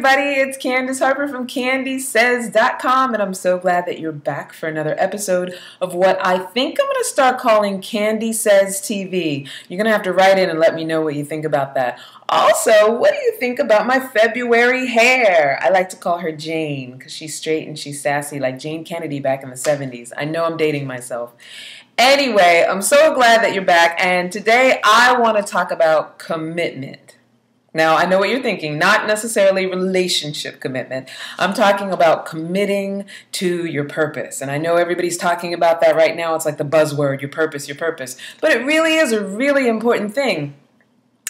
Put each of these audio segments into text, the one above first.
everybody, it's Candace Harper from CandySays.com, and I'm so glad that you're back for another episode of what I think I'm going to start calling Candy Says TV. You're going to have to write in and let me know what you think about that. Also, what do you think about my February hair? I like to call her Jane because she's straight and she's sassy like Jane Kennedy back in the 70s. I know I'm dating myself. Anyway, I'm so glad that you're back, and today I want to talk about commitment. Now, I know what you're thinking, not necessarily relationship commitment. I'm talking about committing to your purpose. And I know everybody's talking about that right now. It's like the buzzword, your purpose, your purpose. But it really is a really important thing.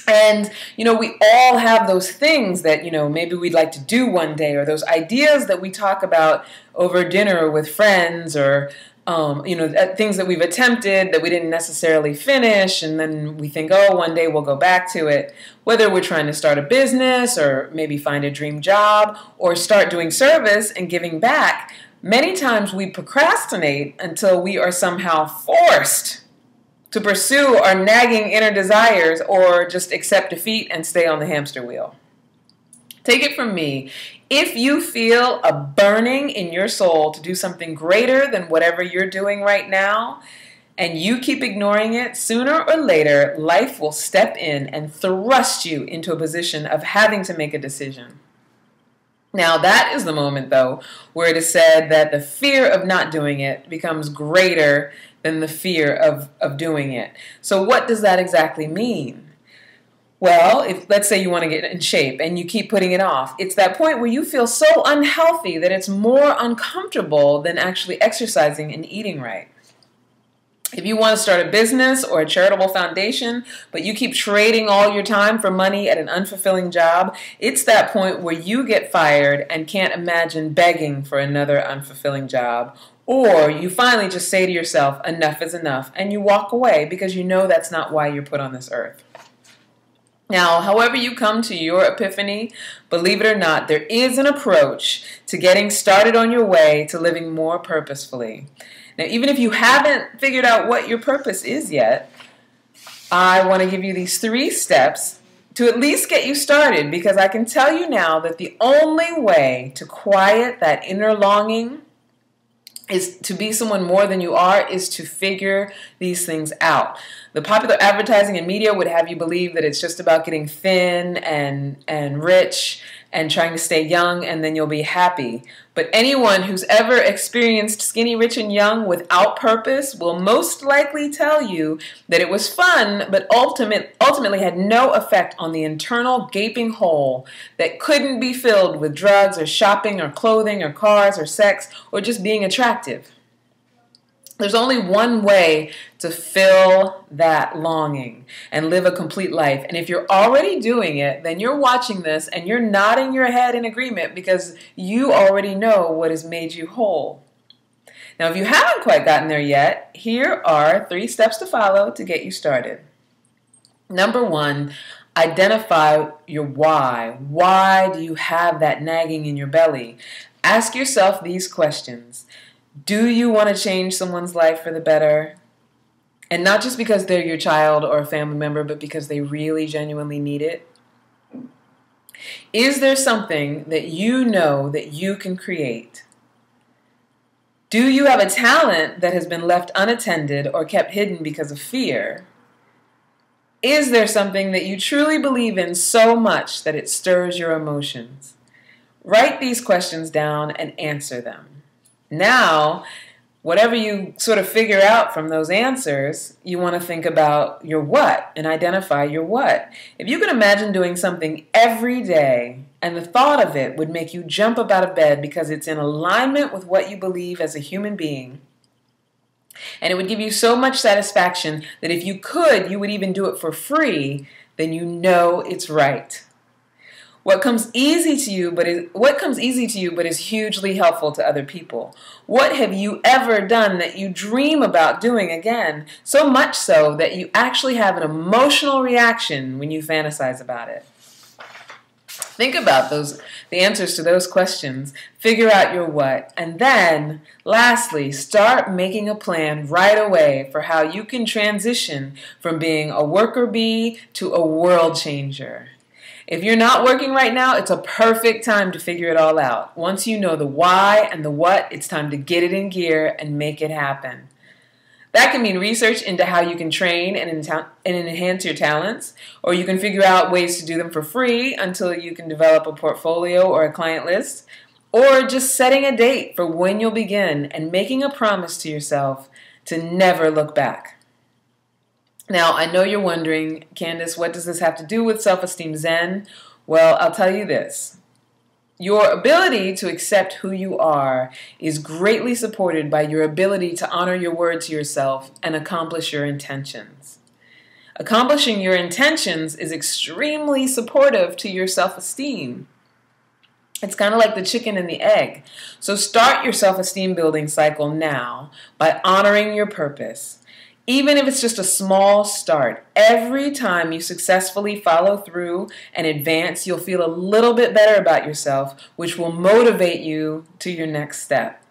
And, we all have those things that, maybe we'd like to do one day, or those ideas that we talk about over dinner with friends, or things that we've attempted that we didn't necessarily finish, and then we think, oh, one day we'll go back to it. Whether we're trying to start a business, or maybe find a dream job, or start doing service and giving back, many times we procrastinate until we are somehow forced to pursue our nagging inner desires, or just accept defeat and stay on the hamster wheel. Take it from me, if you feel a burning in your soul to do something greater than whatever you're doing right now, and you keep ignoring it, sooner or later, life will step in and thrust you into a position of having to make a decision. Now, that is the moment, though, where it is said that the fear of not doing it becomes greater than the fear of doing it. So what does that exactly mean? Well, let's say you want to get in shape and you keep putting it off, it's that point where you feel so unhealthy that it's more uncomfortable than actually exercising and eating right. If you want to start a business or a charitable foundation, but you keep trading all your time for money at an unfulfilling job, it's that point where you get fired and can't imagine begging for another unfulfilling job. Or you finally just say to yourself, enough is enough, and you walk away because you know that's not why you're put on this earth. Now, however you come to your epiphany, believe it or not, there is an approach to getting started on your way to living more purposefully. Now, even if you haven't figured out what your purpose is yet, I want to give you these 3 steps to at least get you started, because I can tell you now that the only way to quiet that inner longing is to be someone more than you are, is to figure these things out. The popular advertising and media would have you believe that it's just about getting thin and rich and trying to stay young, and then you'll be happy. But anyone who's ever experienced skinny, rich, and young without purpose will most likely tell you that it was fun, but ultimately had no effect on the internal gaping hole that couldn't be filled with drugs or shopping or clothing or cars or sex or just being attractive. There's only one way to fill that longing and live a complete life. And if you're already doing it, then you're watching this and you're nodding your head in agreement, because you already know what has made you whole. Now, if you haven't quite gotten there yet, here are 3 steps to follow to get you started. Number 1, identify your why. Why do you have that nagging in your belly? Ask yourself these questions. Do you want to change someone's life for the better? And not just because they're your child or a family member, but because they really genuinely need it? Is there something that you know that you can create? Do you have a talent that has been left unattended or kept hidden because of fear? Is there something that you truly believe in so much that it stirs your emotions? Write these questions down and answer them. Now, whatever you sort of figure out from those answers, you want to think about your what and identify your what. If you can imagine doing something every day and the thought of it would make you jump up out of bed because it's in alignment with what you believe as a human being, and it would give you so much satisfaction that if you could, you would even do it for free, then you know it's right. What comes easy to you but is hugely helpful to other people? What have you ever done that you dream about doing again, so much so that you actually have an emotional reaction when you fantasize about it? Think about the answers to those questions, figure out your what, and then, lastly, start making a plan right away for how you can transition from being a worker bee to a world changer. If you're not working right now, it's a perfect time to figure it all out. Once you know the why and the what, it's time to get it in gear and make it happen. That can mean research into how you can train and enhance your talents, or you can figure out ways to do them for free until you can develop a portfolio or a client list, or just setting a date for when you'll begin and making a promise to yourself to never look back. Now, I know you're wondering, Candace, what does this have to do with self-esteem Zen? Well, I'll tell you this. Your ability to accept who you are is greatly supported by your ability to honor your word to yourself and accomplish your intentions. Accomplishing your intentions is extremely supportive to your self-esteem. It's kind of like the chicken and the egg. So start your self-esteem building cycle now by honoring your purpose. Even if it's just a small start, every time you successfully follow through and advance, you'll feel a little bit better about yourself, which will motivate you to your next step.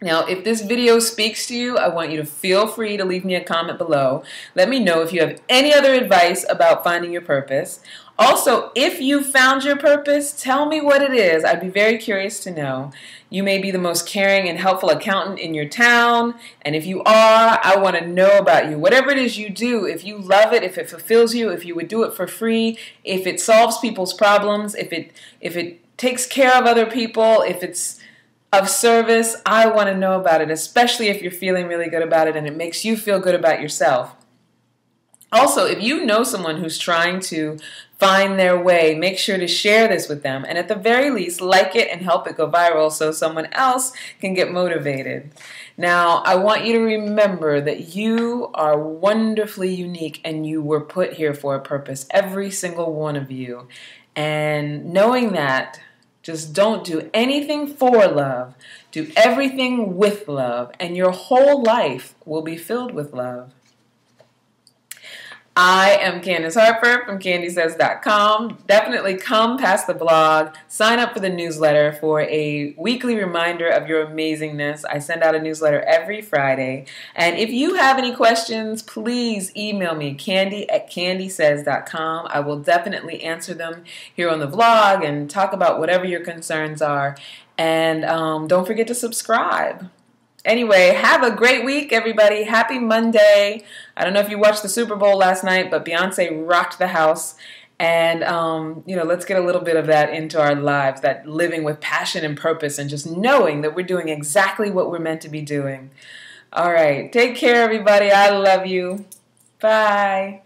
Now, if this video speaks to you, I want you to feel free to leave me a comment below. Let me know if you have any other advice about finding your purpose. Also, if you found your purpose, tell me what it is. I'd be very curious to know. You may be the most caring and helpful accountant in your town, and if you are, I want to know about you. Whatever it is you do, if you love it, if it fulfills you, if you would do it for free, if it solves people's problems, if it takes care of other people, if it's of service, I want to know about it, especially if you're feeling really good about it and it makes you feel good about yourself. Also, if you know someone who's trying to find their way, make sure to share this with them. And at the very least, like it and help it go viral so someone else can get motivated. Now, I want you to remember that you are wonderfully unique and you were put here for a purpose, every single one of you. And knowing that, just don't do anything for love. Do everything with love, and your whole life will be filled with love. I am Candace Harper from CandySays.com. Definitely come past the blog, sign up for the newsletter for a weekly reminder of your amazingness. I send out a newsletter every Friday. And if you have any questions, please email me, candy@CandySays.com. I will definitely answer them here on the vlog and talk about whatever your concerns are. And don't forget to subscribe. Anyway, have a great week, everybody. Happy Monday. I don't know if you watched the Super Bowl last night, but Beyonce rocked the house. And, let's get a little bit of that into our lives, that living with passion and purpose and just knowing that we're doing exactly what we're meant to be doing. All right. Take care, everybody. I love you. Bye.